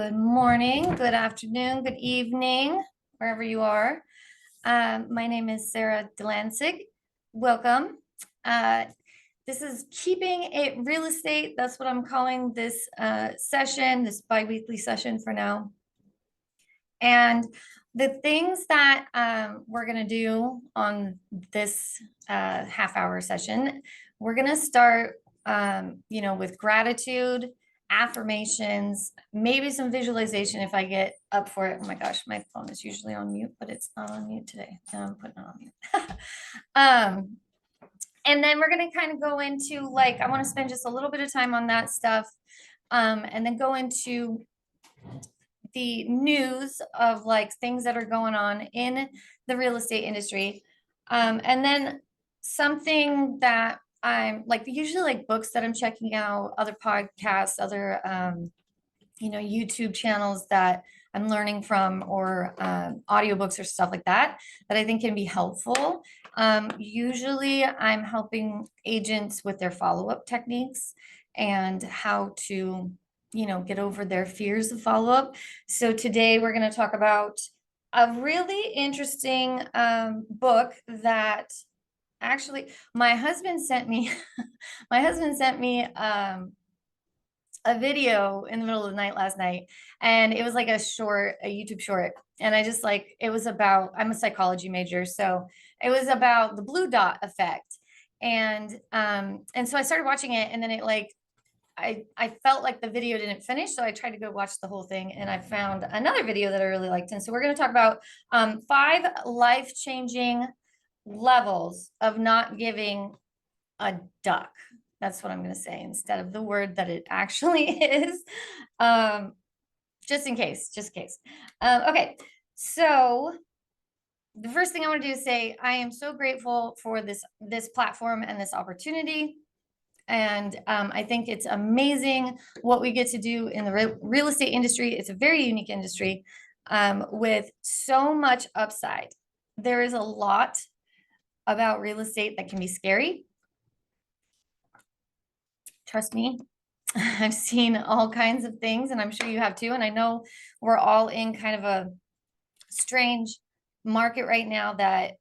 Good morning, good afternoon, good evening, wherever you are. My name is Sara Delancig. Welcome. This is Keeping It Real Estate. That's what I'm calling this session, this bi-weekly session for now. And the things that we're going to do on this half-hour session, we're going to start, with gratitude, affirmations, maybe some visualization if I get up for it. Oh my gosh, my phone is usually on mute, but it's not on mute today. So I'm putting it on mute. And then we're going to kind of go into I want to spend just a little bit of time on that stuff. And then go into the news of things that are going on in the real estate industry. And then something that I'm usually books that I'm checking out, other podcasts, other, YouTube channels that I'm learning from, or audiobooks or stuff like that I think can be helpful. Usually I'm helping agents with their follow-up techniques and how to, get over their fears of follow-up. So today we're going to talk about a really interesting book that actually my husband sent me. My husband sent me a video in the middle of the night last night, and it was a YouTube short. And I just it was about, I'm a psychology major, so it was about the blue dot effect. And so I started watching it, and then it I felt like the video didn't finish, so I tried to go watch the whole thing, and I found another video that I really liked. And so we're going to talk about 5 life-changing levels of not giving a duck. That's what I'm going to say instead of the word that it actually is. Just in case. Okay. So the first thing I want to do is say I am so grateful for this platform and this opportunity. And I think it's amazing what we get to do in the real estate industry. It's a very unique industry with so much upside. There is a lot about real estate that can be scary. Trust me, I've seen all kinds of things, and I'm sure you have too. And I know we're all in kind of a strange market right now that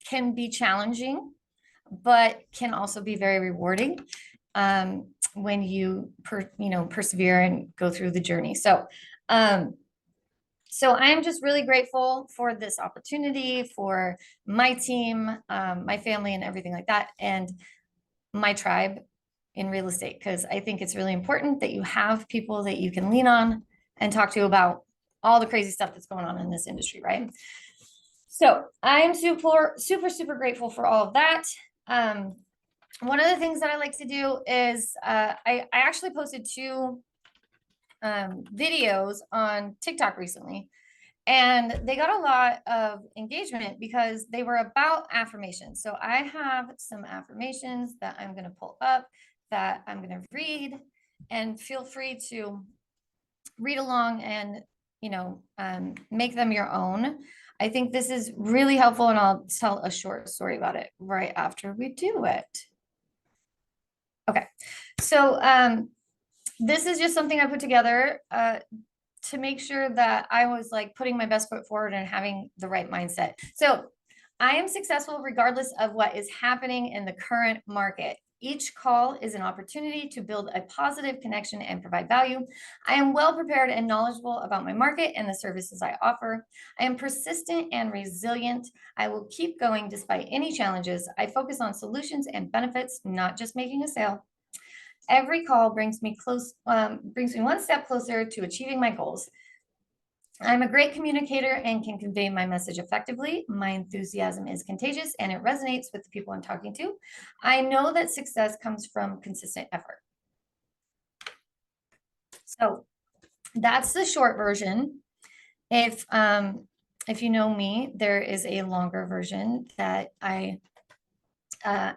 can be challenging, but can also be very rewarding when you persevere and go through the journey. So I'm just really grateful for this opportunity, for my team, my family, and everything like that, and my tribe in real estate, because I think it's really important that you have people that you can lean on and talk to about all the crazy stuff that's going on in this industry, right? So I am super, super, super grateful for all of that. One of the things that I like to do is I actually posted 2 videos on TikTok recently, and they got a lot of engagement because they were about affirmations. So I have some affirmations that I'm going to pull up that I'm going to read, and feel free to read along and, make them your own. I think this is really helpful, and I'll tell a short story about it right after we do it. Okay. So this is just something I put together to make sure that I was putting my best foot forward and having the right mindset. So I am successful regardless of what is happening in the current market. Each call is an opportunity to build a positive connection and provide value. I am well prepared and knowledgeable about my market and the services I offer. I am persistent and resilient. I will keep going despite any challenges. I focus on solutions and benefits, not just making a sale. Every call brings me one step closer to achieving my goals. I'm a great communicator and can convey my message effectively. My enthusiasm is contagious, and it resonates with the people I'm talking to. I know that success comes from consistent effort. So that's the short version. If you know me, there is a longer version that I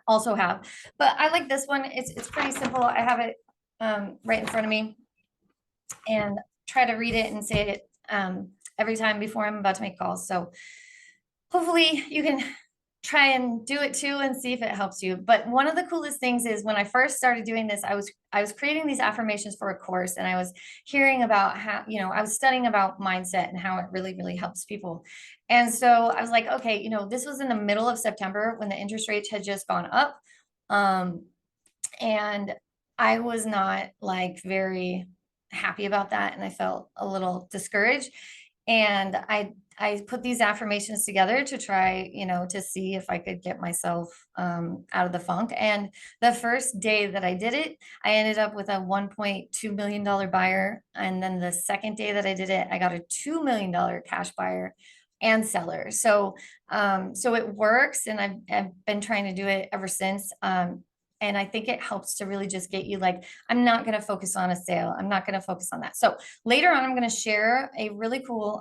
also have, but I like this one. It's pretty simple. I have it right in front of me, and try to read it and say it every time before I'm about to make calls. So hopefully you can try and do it too and see if it helps you. But one of the coolest things is when I first started doing this, I was creating these affirmations for a course, and I was hearing about how, I was studying about mindset and how it really, really helps people. And so I was like, okay, this was in the middle of September when the interest rates had just gone up. And I was not like very happy about that. And I felt a little discouraged. And I put these affirmations together to try, to see if I could get myself out of the funk. And the first day that I did it, I ended up with a $1.2 million buyer. And then the second day that I did it, I got a $2 million cash buyer and seller. So, so it works. And I've been trying to do it ever since. And I think it helps to really just get you like, I'm not going to focus on a sale. I'm not going to focus on that. So later on, I'm going to share a really cool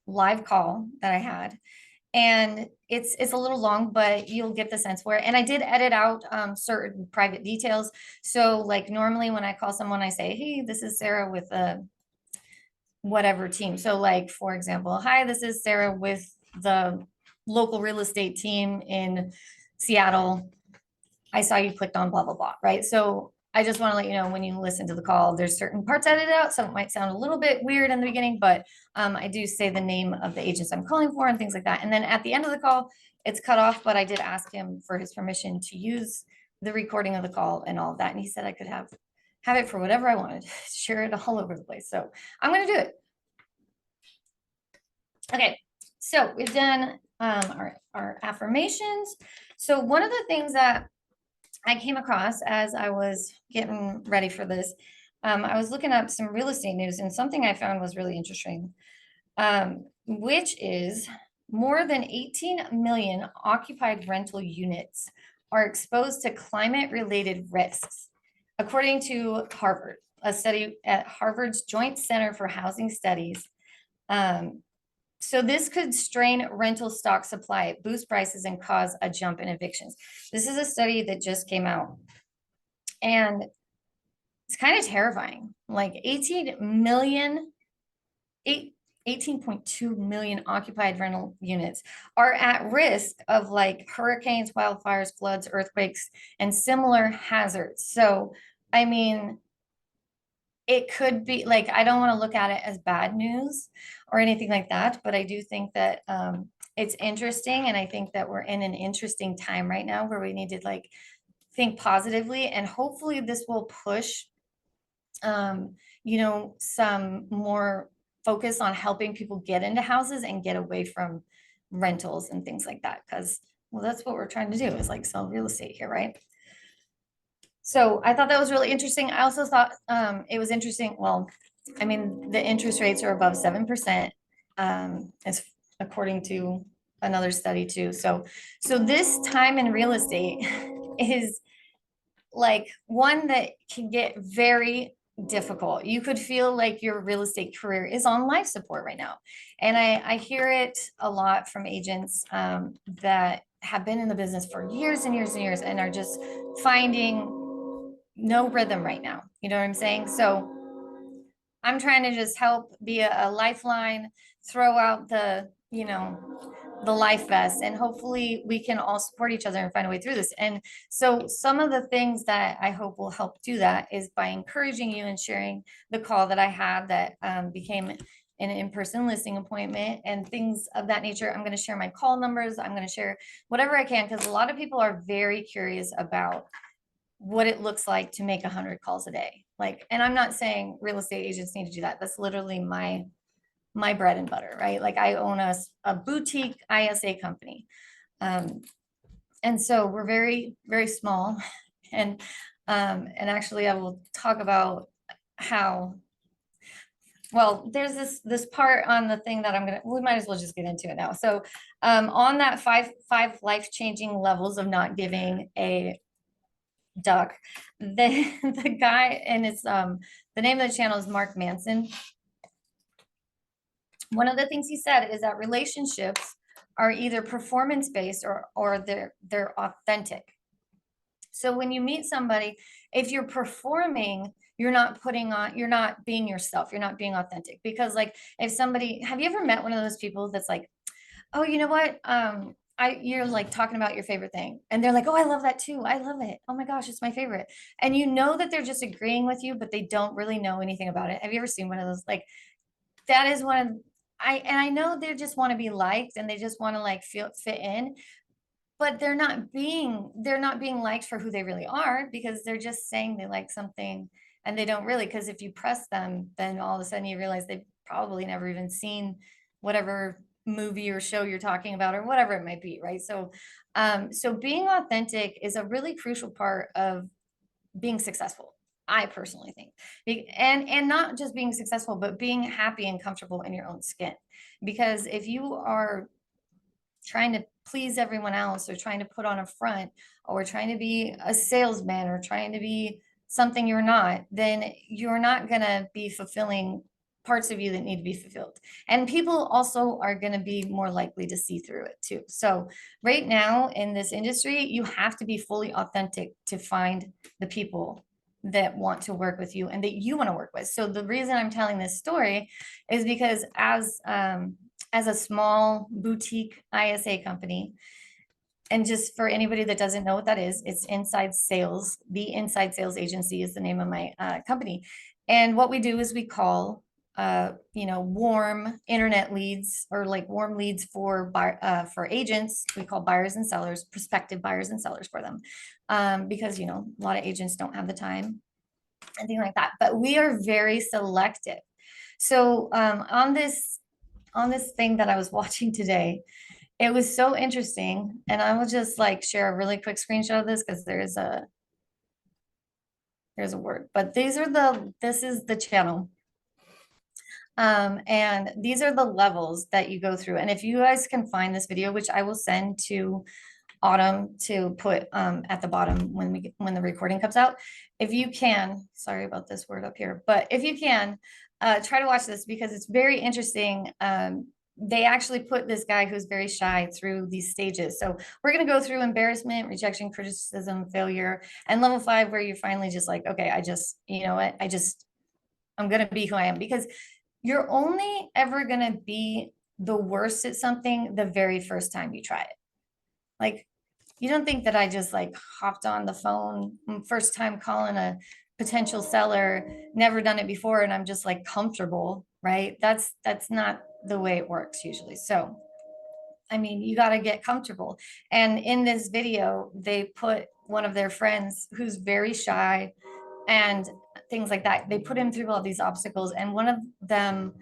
live call that I had. And it's a little long, but you'll get the sense for it. And I did edit out certain private details. So like normally when I call someone, I say, hey, this is Sara with a whatever team. So like, for example, hi, this is Sara with the local real estate team in Seattle. I saw you clicked on blah, blah, blah, right? So I just want to let you know when you listen to the call, there's certain parts edited out. So it might sound a little bit weird in the beginning, but I do say the name of the agents I'm calling for and things like that. And then at the end of the call, it's cut off, but I did ask him for his permission to use the recording of the call and all of that. And he said I could have it for whatever I wanted, share it all over the place. So I'm going to do it. Okay, so we've done our affirmations. So one of the things that I came across as I was getting ready for this, I was looking up some real estate news, and something I found was really interesting, which is more than 18 million occupied rental units are exposed to climate-related risks, according to Harvard, a study at Harvard's Joint Center for Housing Studies. So this could strain rental stock supply, boost prices, and cause a jump in evictions. This is a study that just came out. And it's kind of terrifying. Like 18.2 million occupied rental units are at risk of like hurricanes, wildfires, floods, earthquakes, and similar hazards. So, I mean, it could be like, I don't want to look at it as bad news or anything like that, but I do think that it's interesting. And I think that we're in an interesting time right now where we need to like think positively, and hopefully this will push, some more focus on helping people get into houses and get away from rentals and things like that. Cause well, that's what we're trying to do, is like sell real estate here, right? So I thought that was really interesting. I also thought it was interesting. Well, I mean, the interest rates are above 7%. It's according to another study too. So this time in real estate is like one that can get very difficult. You could feel like your real estate career is on life support right now. And I hear it a lot from agents that have been in the business for years and years and years and are just finding no rhythm right now. You know what I'm saying? So I'm trying to just help be a lifeline, throw out the life vest, and hopefully we can all support each other and find a way through this. And so some of the things that I hope will help do that is by encouraging you and sharing the call that I had that became an in-person listing appointment and things of that nature. I'm going to share my call numbers. I'm going to share whatever I can, because a lot of people are very curious about what it looks like to make 100 calls a day. Like, and I'm not saying real estate agents need to do that. That's literally my bread and butter, right? Like I own a boutique ISA company. And so we're very, very small. And actually I will talk about how, well, there's this part on the thing that we might as well just get into it now. So on that five life-changing levels of not giving a duck, the guy, and it's the name of the channel is Mark Manson. One of the things he said is that relationships are either performance-based or they're authentic. So when you meet somebody, if you're performing, you're not being yourself, you're not being authentic. Because like if somebody, have you ever met one of those people that's like, oh, you know what? you're like talking about your favorite thing and they're like, oh, I love that too. I love it. Oh my gosh, it's my favorite. And you know that they're just agreeing with you, but they don't really know anything about it. Have you ever seen one of those? Like that is one of I know they just want to be liked and they just want to like fit in, but they're not being liked for who they really are because they're just saying they like something and they don't really, because if you press them, then all of a sudden you realize they've probably never even seen whatever movie or show you're talking about or whatever it might be, right? So being authentic is a really crucial part of being successful, I personally think. And not just being successful, but being happy and comfortable in your own skin. Because if you are trying to please everyone else or trying to put on a front or trying to be a salesman or trying to be something you're not, then you're not going to be fulfilling parts of you that need to be fulfilled. And people also are going to be more likely to see through it too. So right now in this industry, you have to be fully authentic to find the people that want to work with you and that you want to work with. So the reason I'm telling this story is because as a small boutique ISA company, and just for anybody that doesn't know what that is, it's Inside Sales. The Inside Sales Agency is the name of my company. And what we do is we call, warm internet leads or like warm leads for agents. We call buyers and sellers, prospective buyers and sellers for them, because a lot of agents don't have the time and things like that. But we are very selective. So on this thing that I was watching today, it was so interesting. And I will just like share a really quick screenshot of this because there's a word, but this is the channel. And these are the levels that you go through. And if you guys can find this video, which I will send to Autumn to put at the bottom when the recording comes out, if you can, sorry about this word up here, but if you can, try to watch this because it's very interesting. They actually put this guy who's very shy through these stages. So we're going to go through embarrassment, rejection, criticism, failure, and level 5, where you're finally just like, okay, you know what? I'm going to be who I am, because you're only ever going to be the worst at something the very first time you try it. Like, you don't think that I just like hopped on the phone first time calling a potential seller, never done it before, and I'm just like comfortable, right? That's not the way it works usually. So, I mean, you got to get comfortable. And in this video, they put one of their friends who's very shy and things like that. They put him through all these obstacles. And one of them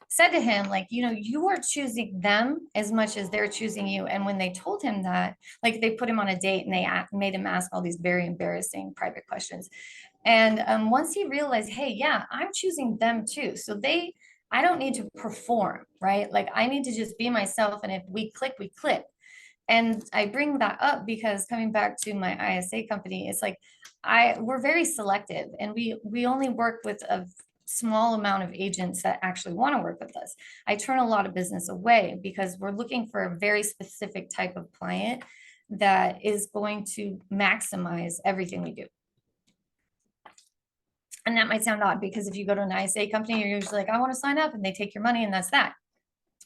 said to him, like, you are choosing them as much as they're choosing you. And when they told him that, like, they put him on a date and they made him ask all these very embarrassing private questions. And once he realized, hey, yeah, I'm choosing them too. So I don't need to perform, right? Like, I need to just be myself. And if we click, we click. And I bring that up because coming back to my ISA company, it's like we're very selective, and we only work with a small amount of agents that actually want to work with us. I turn a lot of business away because we're looking for a very specific type of client that is going to maximize everything we do. And that might sound odd because if you go to an ISA company, you're usually like, I want to sign up, and they take your money and that's that.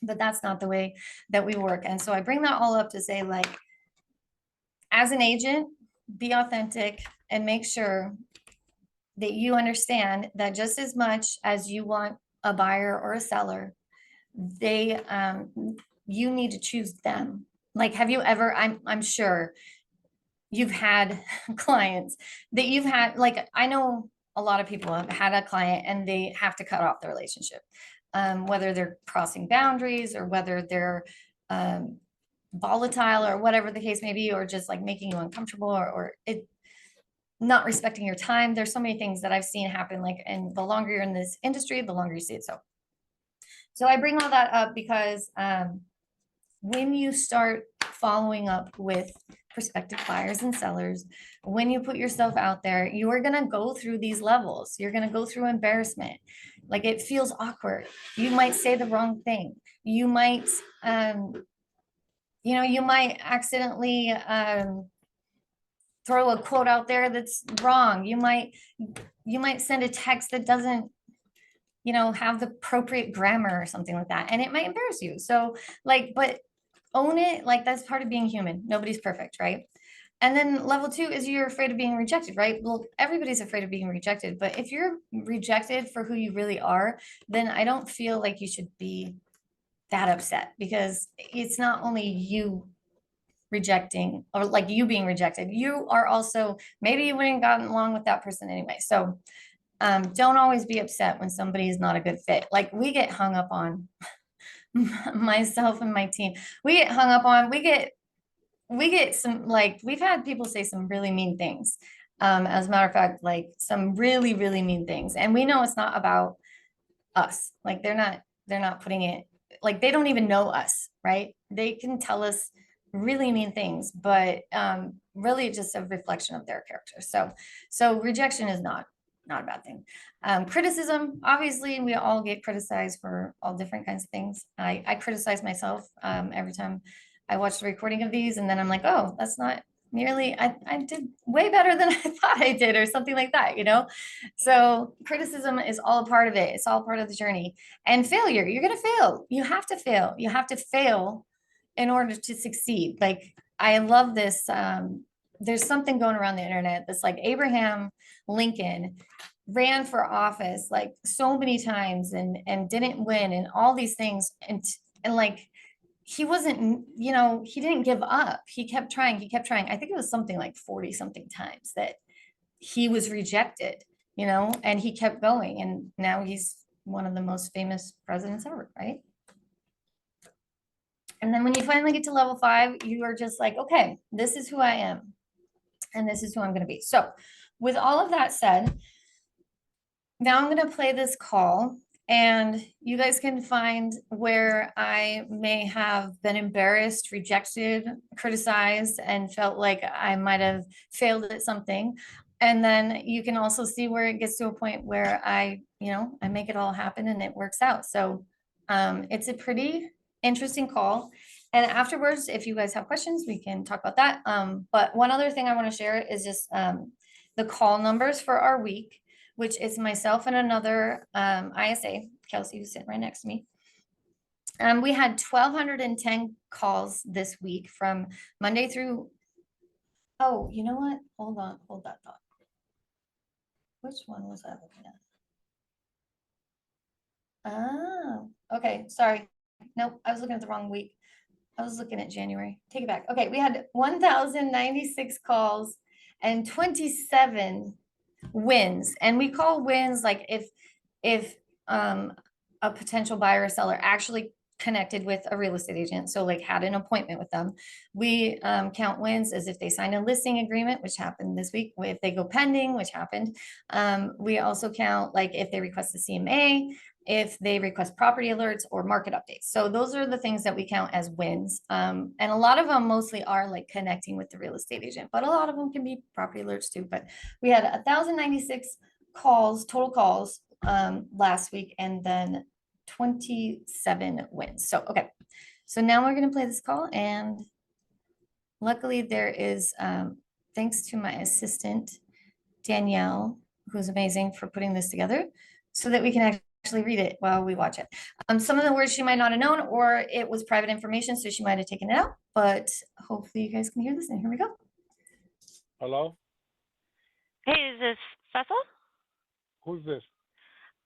But that's not the way that we work. And so I bring that all up to say, like, as an agent, be authentic and make sure that you understand that just as much as you want a buyer or a seller, you need to choose them. Like, have you ever, I'm sure you've had clients that you've had, like, I know a lot of people have had a client and they have to cut off the relationship, whether they're crossing boundaries or whether they're volatile or whatever the case may be, or just like making you uncomfortable or it not respecting your time. There's so many things that I've seen happen, like, and the longer you're in this industry, the longer you see it. So I bring all that up because when you start following up with prospective buyers and sellers, when you put yourself out there, you are going to go through these levels. You're going to go through embarrassment. Like, it feels awkward. You might say the wrong thing. You might, you might accidentally throw a quote out there that's wrong. You might send a text that doesn't, have the appropriate grammar or something like that. And it might embarrass you. So, like, but own it. Like that's part of being human. Nobody's perfect, right? And then level two is you're afraid of being rejected, right? Well, everybody's afraid of being rejected, but if you're rejected for who you really are, then I don't feel like you should be that upset, because it's not only you rejecting, or like you being rejected, you are also, maybe you wouldn't have gotten along with that person anyway. So don't always be upset when somebody is not a good fit. Like we get hung up on, myself and my team, we get hung up on, we get some, like, we've had people say some really mean things. As a matter of fact, like some really, really mean things. And we know it's not about us. Like they're not putting it, like they don't even know us, right? They can tell us really mean things, but really just a reflection of their character. So rejection is not a bad thing. Criticism, obviously, we all get criticized for all different kinds of things. I criticize myself every time I watch the recording of these, and then I'm like, oh, that's not nearly, I did way better than I thought I did, or something like that, you know? So criticism is all a part of it. It's all part of the journey. And failure, you're going to fail. You have to fail. You have to fail in order to succeed. Like, I love this. There's something going around the internet that's like Abraham Lincoln ran for office like so many times and didn't win and all these things. And like, he wasn't, you know, he didn't give up. He kept trying. He kept trying. I think it was something like 40 something times that he was rejected, you know, and he kept going. And now he's one of the most famous presidents ever, right? And then when you finally get to level 5, you are just like, okay, this is who I am. And this is who I'm going to be. So with all of that said, now I'm going to play this call, and you guys can find where I may have been embarrassed, rejected, criticized, and felt like I might have failed at something. And then you can also see where it gets to a point where I make it all happen and it works out. So it's a pretty interesting call. And afterwards, if you guys have questions, we can talk about that. But one other thing I want to share is just the call numbers for our week, which is myself and another ISA, Kelsey, who's sitting right next to me. We had 1,210 calls this week from Monday through, oh, you know what? Hold on, hold that thought. Which one was I looking at? Oh, okay, sorry. Nope, I was looking at the wrong week. I was looking at January. Take it back. Okay, we had 1,096 calls and 27 wins. And we call wins like if a potential buyer or seller actually connected with a real estate agent, so like had an appointment with them, we count wins as if they signed a listing agreement, which happened this week, if they go pending, which happened. We also count like if they request a CMA, if they request property alerts or market updates. So those are the things that we count as wins. And a lot of them mostly are like connecting with the real estate agent, but a lot of them can be property alerts too. But we had 1,096 calls, total calls last week, and then 27 wins. So, okay. So now we're going to play this call, and luckily there is, thanks to my assistant, Danielle, who's amazing for putting this together so that we can actually read it while we watch it. Some of the words she might not have known, or it was private information, so she might have taken it out, but hopefully you guys can hear this, and here we go. Hello? Hey, is this Cecil? Who's this?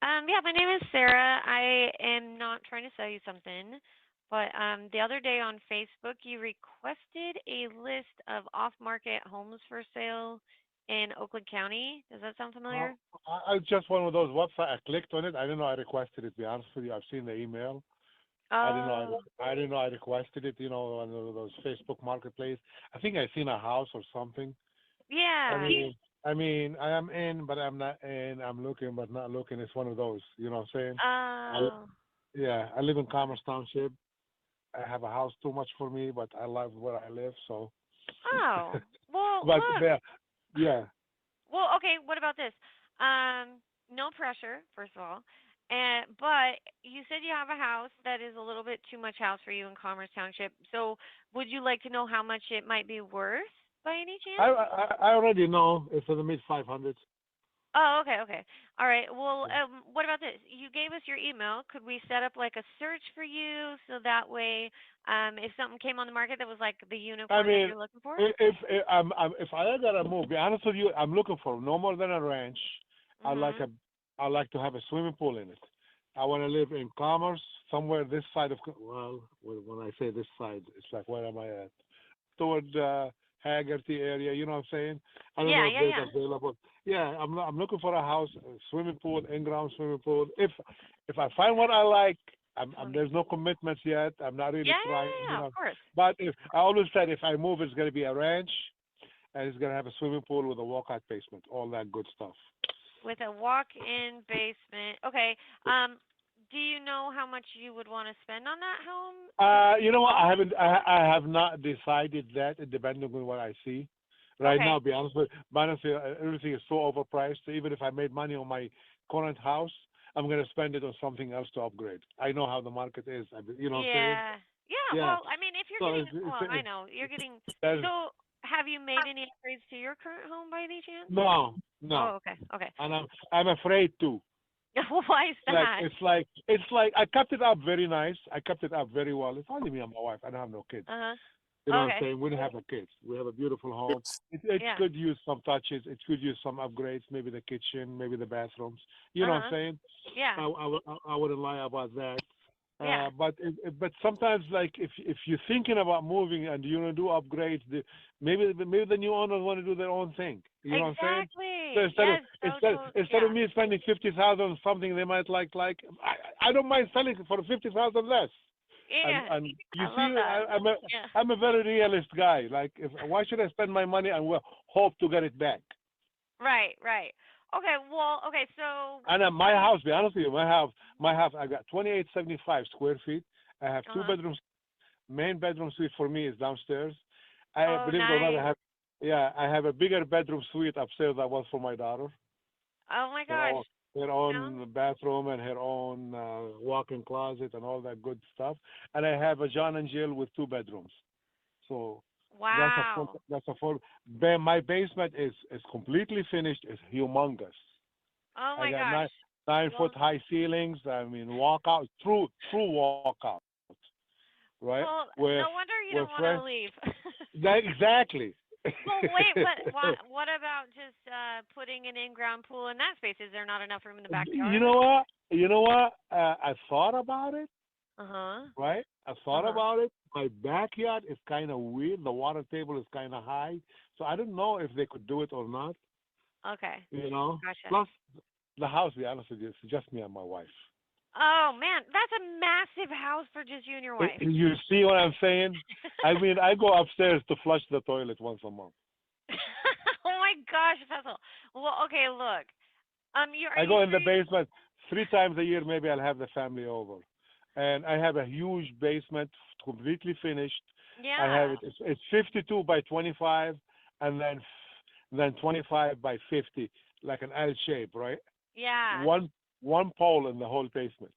Yeah, my name is Sara. I am not trying to sell you something, but the other day on Facebook, you requested a list of off-market homes for sale in Oakland County. Does that sound familiar? I just one of those websites. I clicked on it. I didn't know I requested it, to be honest with you. I've seen the email. I didn't know I requested it, on those Facebook marketplace. I think I seen a house or something. Yeah. I mean, I am in, but I'm not in. I'm looking, but not looking. It's one of those, you know what I'm saying? Oh. Yeah, I live in Commerce Township. I have a house too much for me, but I love where I live, so. Oh. Well, But look. yeah. Well, okay, what about this? No pressure, first of all. But you said you have a house that is a little bit too much house for you in Commerce Township. So would you like to know how much it might be worth by any chance? I already know it's in the mid 500s. Oh, okay, okay. All right. Well, what about this? You gave us your email. Could we set up like a search for you so that way, if something came on the market that was like the I unicorn that mean, you're looking for? if I gotta move, be honest with you, I'm looking for no more than a ranch. I like Mhm. a, I like to have a swimming pool in it. I want to live in Commerce, somewhere this side of, well, when I say this side, it's like where am I at? Toward Haggerty area, you know what I'm saying? I don't know Yeah, if yeah, there's yeah. available. Yeah, I'm looking for a house, a swimming pool, in-ground swimming pool. If I find what I like, there's no commitments yet. I'm not really Yeah, trying, yeah, yeah, of course. But if I always said if I move, it's going to be a ranch, and it's going to have a swimming pool with a walkout basement, all that good stuff. With a walk-in basement. Okay. Do you know how much you would want to spend on that home? You know what? Ballpark? I have not decided that. It depending on what I see. Right Okay. now, be honest with you, everything is so overpriced. So even if I made money on my current house, I'm going to spend it on something else to upgrade. I know how the market is. You know what I'm saying? Yeah. Yeah. Yeah. Well, I mean, if you're So getting, well, I know you're getting. there's So, have you made any upgrades to your current home by any chance? no, no, Oh, okay. Okay. and I'm afraid to. Why is that? It's like I kept it up very nice. I kept it up very well. It's only me and my wife. I don't have no kids. Uh-huh. You know what I'm Okay. saying? We don't have no kids. We have a beautiful home. It Yeah. could use some touches. It could use some upgrades. Maybe the kitchen, maybe the bathrooms. You know what I'm Uh-huh. saying? Yeah. I wouldn't lie about that. Yeah. But sometimes like if you're thinking about moving and you want to do upgrades, maybe the new owners want to do their own thing. You know what I'm saying? So Exactly. Yes. So, instead of yeah. me spending 50,000 on something they might I don't mind selling it for 50,000 less. Yeah. And you I love see, that. Yeah. I'm a very realist guy. Like, why should I spend my money and hope to get it back? Right. Right. Okay. Well. Okay. So. And my Have you? house, be honest with you, my house, I got 2875 square feet. I have two Uh-huh. bedrooms. Main bedroom suite for me is downstairs. I Oh, believe it or not, nice. I have a bigger bedroom suite upstairs that was for my daughter. Oh my Her gosh. own, her No. own bathroom and her own walk-in closet and all that good stuff. And I have a John and Jill with two bedrooms. So Wow. that's a full. My basement is completely finished. It's humongous. Oh I my got gosh. nine Well. foot high ceilings. I mean, walkout true walkout, right? Well. With No wonder you with don't want fresh. to leave. Exactly. Well, wait. What about just putting an in-ground pool in that space? Is there not enough room in the You backyard? know what? You know what? I thought about it, Uh huh. right? I Uh thought huh. about it. My backyard is kind of weird. The water table is kind of high, so I don't know if they could do it or not. Okay. You know. Gotcha. Plus, the house, to be honest with you, it's just me and my wife. Oh man, that's a massive house for just you and your wife. You see what I'm saying? I mean, I go upstairs to flush the toilet once a month. Oh my gosh, Faisal. Well, okay, look. Are I you go in sure the you? basement 3 times a year. Maybe I'll have the family over, and I have a huge basement, completely finished. I have Yeah. it's 52 by 25, and then 25 by 50, like an L shape, right? Yeah. One pole in the whole basement,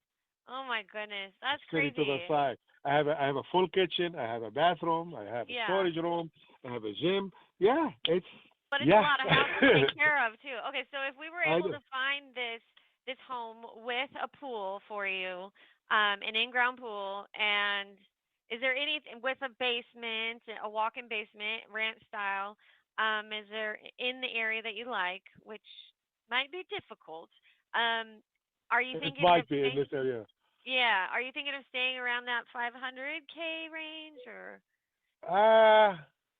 Oh my goodness, that's sitting to the crazy. side. I have a full kitchen. I have a bathroom. I have a Yeah. storage room. I have a gym. Yeah, But it's a yeah. lot of house to take care of too. Okay, so if we were I able do. to find this home with a pool for you, an in-ground pool, and is there anything with a basement, a walk-in basement, ranch style? Is there in the area that you like, which might be difficult? Um, are you It thinking of might be in staying? this area. Yeah, are you thinking of staying around that 500K range or? Uh,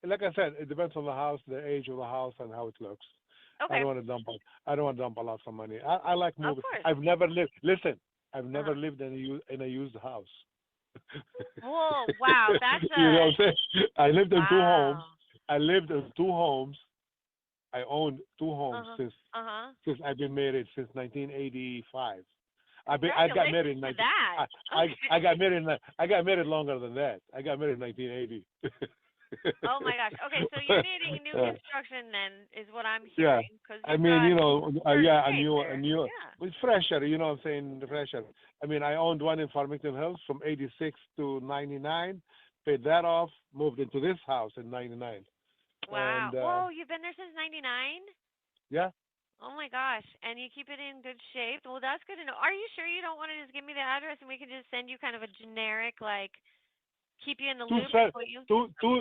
like I said, it depends on the house, the age of the house, and how it looks. I Okay, don't want to dump. I don't want to dump a lot of money. I like of moving. course. I've never lived. Listen, I've Uh-huh. never lived in a used house. Whoa, wow, that's You know a what I'm saying? I lived in two homes. wow. I lived in two homes. I owned two Uh homes huh. since Uh huh. since I've been married since 1985. I got married Congratulations in to 19. that. I got Okay. married. I got married longer than that. I got married in 1980. Oh my gosh. Okay, so you're needing new Uh, construction then, is what I'm yeah, hearing, because I you've mean, got certain yeah, space a there. new, Yeah. it's fresher. You know what I'm saying? Fresher. I mean, I owned one in Farmington Hills from '86 to '99. Paid that off. Moved into this house in '99. Wow. And Whoa, you've been there since '99? yeah, Oh my gosh. And you keep it in good shape. Well, that's good to know. Are you sure you don't want to just give me the address and we can just send you kind of a generic, like, keep you in the Two loop and set, put you?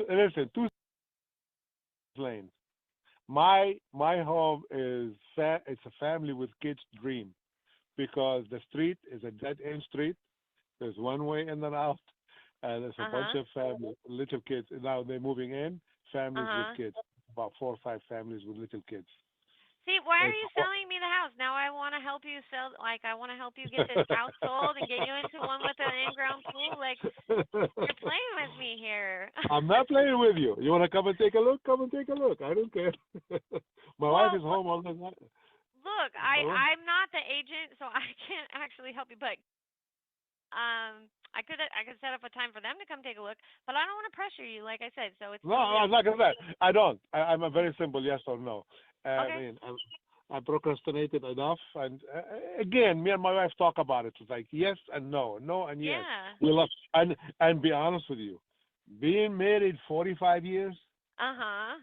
listen, two lanes. My home is it's a family with kids dream because the street is a dead end street. There's one way in and out, and there's a bunch Uh-huh. of family, little kids. Now they're moving in, families with Uh-huh. kids, about 4 or 5 families with little kids. See, why are It's you selling me the house? Now I want to help you sell, like, I want to help you get this house sold and get you into one with an in-ground pool. Like, you're playing with me here. I'm not playing with you. You want to come and take a look? Come and take a look. I don't care. My wife Well, is home all the time. look, Hello? I'm not the agent, so I can't actually help you, but I could set up a time for them to come take a look, but I don't want to pressure you, like I said, so it's No, totally up I'm not gonna say. I don't. I'm a very simple yes or no. I okay. mean, I procrastinated enough, and again, me and my wife talk about it. It's like yes and no, no and yes. Yeah. We love and be honest with you, being married 45 years, Uh-huh.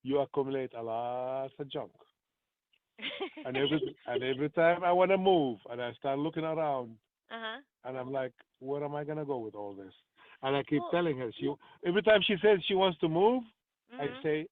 you accumulate a lot of junk, and every time I want to move, and I start looking around, Uh-huh. and I'm like, where am I gonna go with all this? And I keep Well, telling her, every time she says she wants to move, I mhm. say,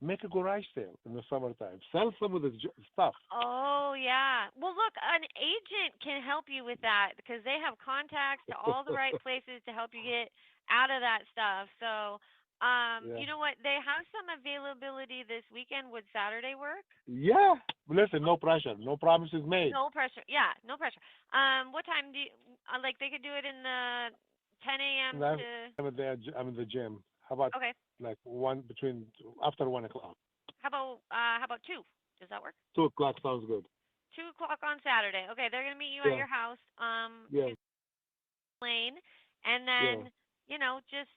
make a garage sale in the summertime. Sell some of the stuff. Oh, yeah. Well, look, an agent can help you with that because they have contacts to all the right places to help you get out of that stuff. So, Yeah. you know what? They have some availability this weekend. Would Saturday work? Yeah. Listen, no pressure. No promises made. No pressure. Yeah, no pressure. What time do you, like they could do it in the 10 a.m. And I'm, to I'm in the gym. How about okay. like after 1 o'clock? How about 2? Does that work? 2 o'clock sounds good. 2 o'clock on Saturday. Okay, they're gonna meet you at Yeah. your house, Yeah. 2 Lane, and Yeah. then just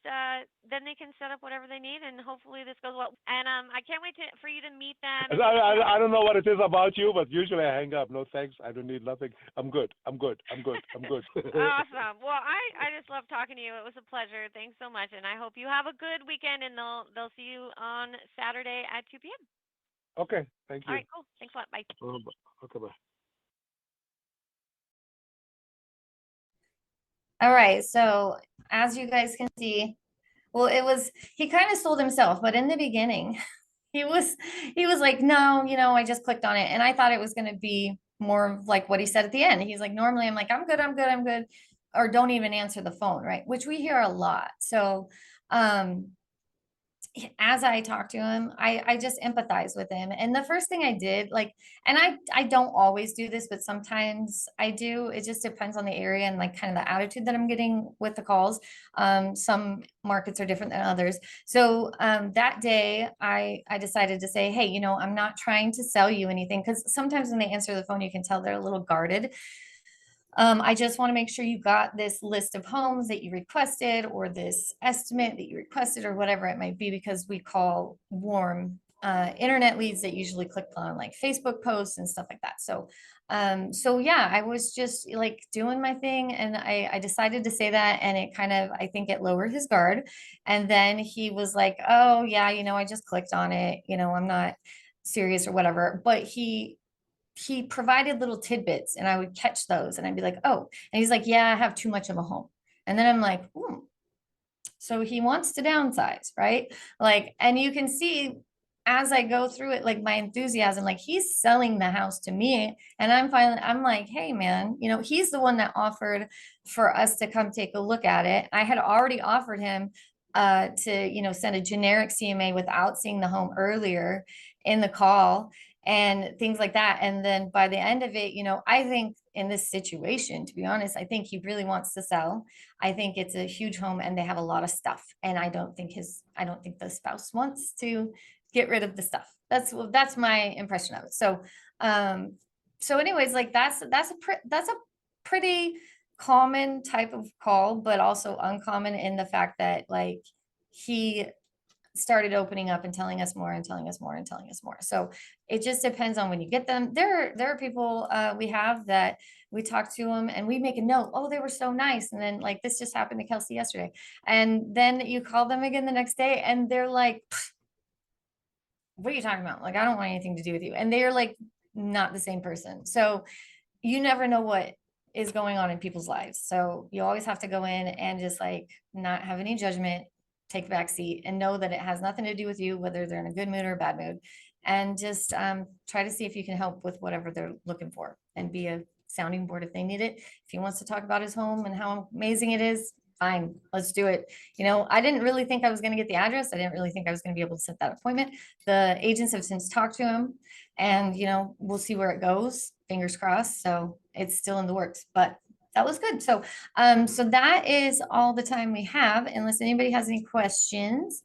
then they can set up whatever they need, and hopefully this goes well. And I can't wait for you to meet them I, and get to know. I don't know what it is about you, but usually I hang up. No thanks. I don't need nothing. I'm good. I'm good. I'm good. I'm good. Awesome. Well, I just love talking to you. It was a pleasure. Thanks so much, and I hope you have a good weekend. And they'll see you on Saturday at 2 p.m. Okay. Thank All you. right, cool. Thanks a lot. Bye. Okay. Bye. All right, so as you guys can see, well, he kind of sold himself, but in the beginning, he was he was like, no, I just clicked on it. And I thought it was gonna be more of like what he said at the end. He's like, normally I'm like, I'm good, I'm good, I'm good, or don't even answer the phone, right? Which we hear a lot. So um as I talk to him, I just empathize with him. And the first thing I did, like, and I don't always do this, but sometimes I do. It just depends on the area and like kind of the attitude that I'm getting with the calls. Some markets are different than others. So that day I decided to say, hey, I'm not trying to sell you anything, because sometimes when they answer the phone, you can tell they're a little guarded. I just want to make sure you got this list of homes that you requested, or this estimate that you requested, or whatever it might be, because we call warm internet leads that usually click on like Facebook posts and stuff like that. So yeah, I was just like doing my thing, and I decided to say that, and it kind of, I think it lowered his guard. And then he was like, oh yeah, I just clicked on it, I'm not serious or whatever. But he provided little tidbits, and I would catch those, and I'd be like, oh, and he's like, yeah, I have too much of a home. And then I'm like, so he wants to downsize, right? Like, and you can see as I go through it, like my enthusiasm, like he's selling the house to me. And I'm like, hey man, he's the one that offered for us to come take a look at it. I had already offered him to, send a generic CMA without seeing the home earlier in the call and things like that. And then by the end of it, I think in this situation, to be honest, I think he really wants to sell. I think it's a huge home and they have a lot of stuff. And I don't think the spouse wants to get rid of the stuff. That's my impression of it. So anyways, like that's a pretty common type of call, but also uncommon in the fact that like he started opening up and telling us more and telling us more and telling us more. So it just depends on when you get them. There are people we have that we talk to them and we make a note. Oh, they were so nice. And then like this just happened to Kelsey yesterday. And then you call them again the next day and they're like, what are you talking about? Like, I don't want anything to do with you. And they're like not the same person. So you never know what is going on in people's lives. So you always have to go in and just like not have any judgment, take a back seat, and know that it has nothing to do with you, whether they're in a good mood or a bad mood. And just try to see if you can help with whatever they're looking for, and be a sounding board if they need it. If he wants to talk about his home and how amazing it is, fine, let's do it. You know, I didn't really think I was going to get the address. I didn't really think I was going to be able to set that appointment. The agents have since talked to him, and, you know, we'll see where it goes. Fingers crossed. So it's still in the works, but that was good. So, so that is all the time we have, unless anybody has any questions.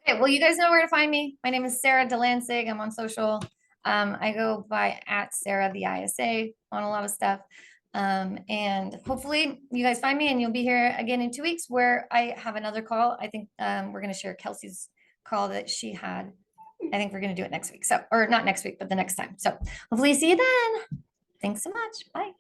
Okay, well, you guys know where to find me. My name is Sara Delancig. I'm on social. I go by @Sara the ISA on a lot of stuff. And hopefully you guys find me, and you'll be here again in 2 weeks, where I have another call. I think we're going to share Kelsey's call that she had. I think we're going to do it next week. So, or not next week, but the next time. So hopefully see you then. Thanks so much. Bye.